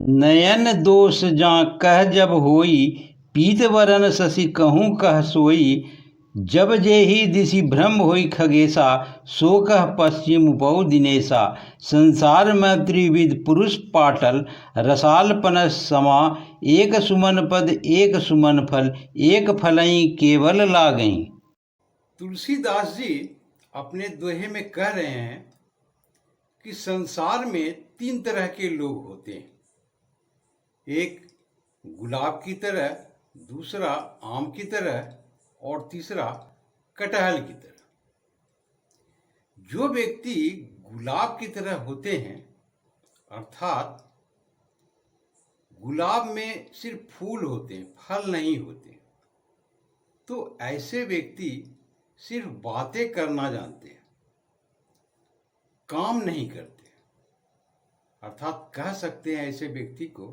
नयन दोष जा कह जब होई, पीत वरन शशि कहूँ कह सोई। जब जेहि दिशि भ्रम होई खगेशा, सो कह पश्चिम उपौ दिनेशा। संसार में त्रिविध पुरुष पाटल, रसाल पनस समा। एक सुमन पद एक सुमन फल, एक फलई केवल लागई। तुलसीदास जी अपने दोहे में कह रहे हैं कि संसार में तीन तरह के लोग होते हैं। एक गुलाब की तरह, दूसरा आम की तरह और तीसरा कटहल की तरह। जो व्यक्ति गुलाब की तरह होते हैं, अर्थात गुलाब में सिर्फ फूल होते हैं, फल नहीं होते, तो ऐसे व्यक्ति सिर्फ बातें करना जानते हैं, काम नहीं करते। अर्थात कह सकते हैं ऐसे व्यक्ति को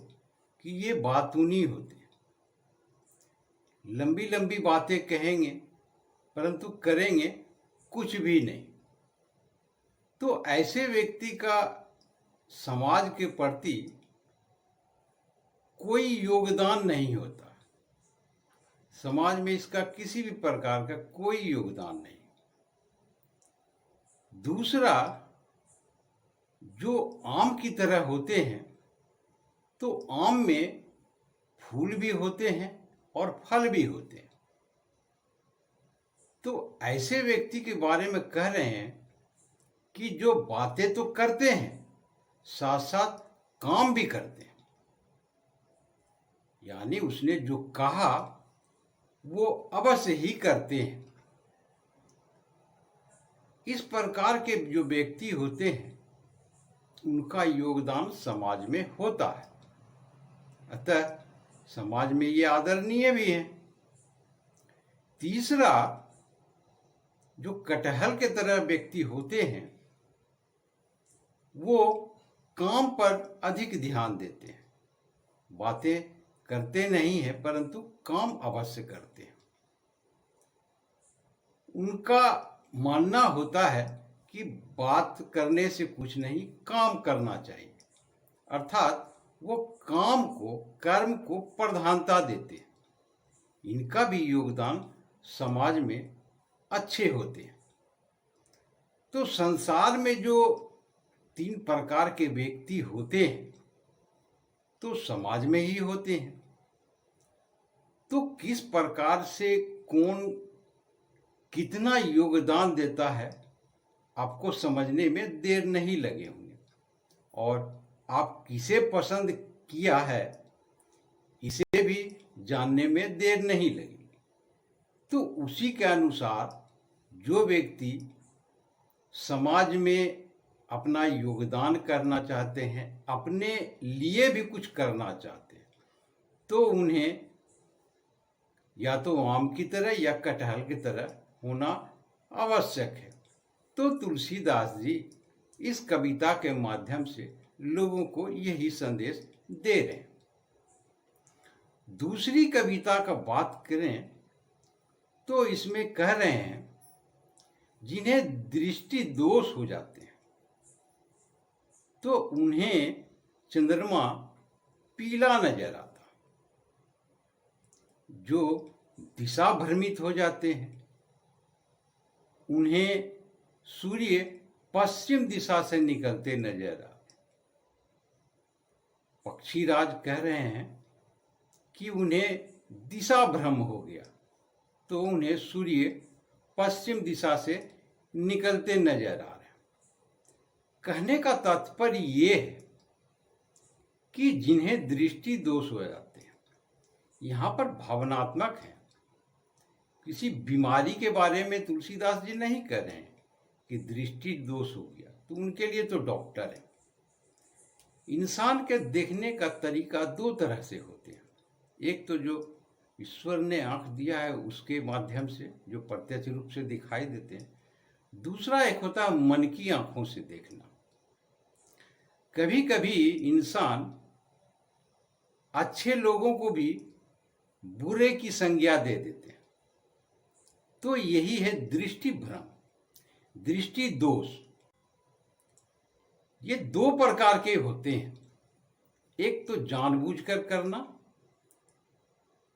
कि ये बातूनी होते हैं। लंबी लंबी बातें कहेंगे परंतु करेंगे कुछ भी नहीं। तो ऐसे व्यक्ति का समाज के प्रति कोई योगदान नहीं होता। समाज में इसका किसी भी प्रकार का कोई योगदान नहीं। दूसरा, जो आम की तरह होते हैं, तो आम में फूल भी होते हैं और फल भी होते हैं। तो ऐसे व्यक्ति के बारे में कह रहे हैं कि जो बातें तो करते हैं, साथ साथ काम भी करते हैं। यानी उसने जो कहा वो अवश्य ही करते हैं। इस प्रकार के जो व्यक्ति होते हैं, उनका योगदान समाज में होता है। अतः समाज में ये आदरणीय भी है। तीसरा, जो कटहल के तरह व्यक्ति होते हैं, वो काम पर अधिक ध्यान देते हैं। बातें करते नहीं हैं परंतु काम अवश्य करते हैं। उनका मानना होता है कि बात करने से कुछ नहीं, काम करना चाहिए। अर्थात वो काम को, कर्म को प्रधानता देते हैं। इनका भी योगदान समाज में अच्छे होते हैं। तो संसार में जो तीन प्रकार के व्यक्ति होते हैं, तो समाज में ही होते हैं। तो किस प्रकार से कौन कितना योगदान देता है, आपको समझने में देर नहीं लगे होंगे। और आप किसे पसंद किया है, इसे भी जानने में देर नहीं लगेगी। तो उसी के अनुसार जो व्यक्ति समाज में अपना योगदान करना चाहते हैं, अपने लिए भी कुछ करना चाहते हैं, तो उन्हें या तो आम की तरह या कटहल की तरह होना आवश्यक है। तो तुलसीदास जी इस कविता के माध्यम से लोगों को यही संदेश दे रहे हैं। दूसरी कविता का बात करें तो इसमें कह रहे हैं, जिन्हें दृष्टि दोष हो जाते हैं, तो उन्हें चंद्रमा पीला नजर आता। जो दिशा भ्रमित हो जाते हैं, उन्हें सूर्य पश्चिम दिशा से निकलते नजर आते। पक्षीराज कह रहे हैं कि उन्हें दिशा भ्रम हो गया, तो उन्हें सूर्य पश्चिम दिशा से निकलते नजर आ रहे हैं। कहने का तात्पर्य ये है कि जिन्हें दृष्टि दोष हो जाते हैं, यहाँ पर भावनात्मक है। किसी बीमारी के बारे में तुलसीदास जी नहीं कह रहे हैं कि दृष्टि दोष हो गया, तो उनके लिए तो डॉक्टर है। इंसान के देखने का तरीका दो तरह से होते हैं। एक तो जो ईश्वर ने आंख दिया है उसके माध्यम से जो प्रत्यक्ष रूप से दिखाई देते हैं। दूसरा एक होता है मन की आंखों से देखना। कभी कभी इंसान अच्छे लोगों को भी बुरे की संज्ञा दे देते हैं। तो यही है दृष्टि भ्रम, दृष्टि दोष। ये दो प्रकार के होते हैं। एक तो जानबूझकर करना,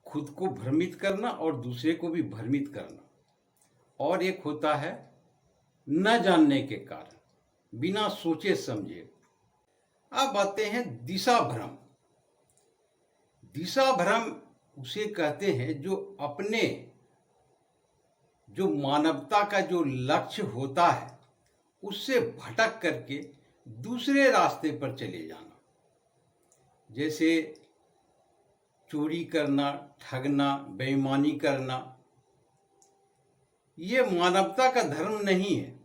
खुद को भ्रमित करना और दूसरे को भी भ्रमित करना, और एक होता है न जानने के कारण, बिना सोचे समझे। अब आते हैं दिशा भ्रम। दिशा भ्रम उसे कहते हैं जो अपने जो मानवता का जो लक्ष्य होता है उससे भटक करके दूसरे रास्ते पर चले जाना, जैसे चोरी करना, ठगना, बेईमानी करना। ये मानवता का धर्म नहीं है।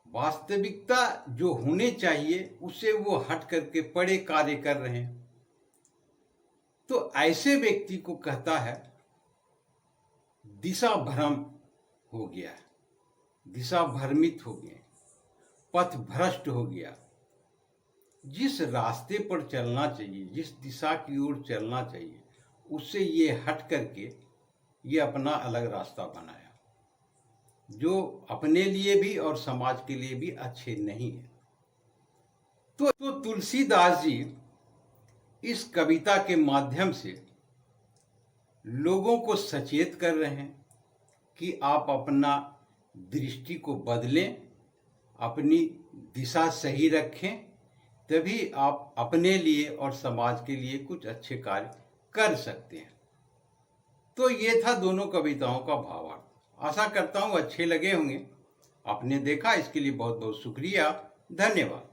वास्तविकता जो होने चाहिए उससे वो हट करके बड़े कार्य कर रहे हैं, तो ऐसे व्यक्ति को कहता है दिशा भ्रम हो गया, दिशा भ्रमित हो गए, पथ भ्रष्ट हो गया। जिस रास्ते पर चलना चाहिए, जिस दिशा की ओर चलना चाहिए, उससे ये हट करके ये अपना अलग रास्ता बनाया, जो अपने लिए भी और समाज के लिए भी अच्छे नहीं है। तो तुलसीदास जी इस कविता के माध्यम से लोगों को सचेत कर रहे हैं कि आप अपना दृष्टि को बदलें, अपनी दिशा सही रखें, तभी आप अपने लिए और समाज के लिए कुछ अच्छे कार्य कर सकते हैं। तो ये था दोनों कविताओं का भावार्थ। आशा करता हूँ अच्छे लगे होंगे। आपने देखा, इसके लिए बहुत बहुत शुक्रिया। धन्यवाद।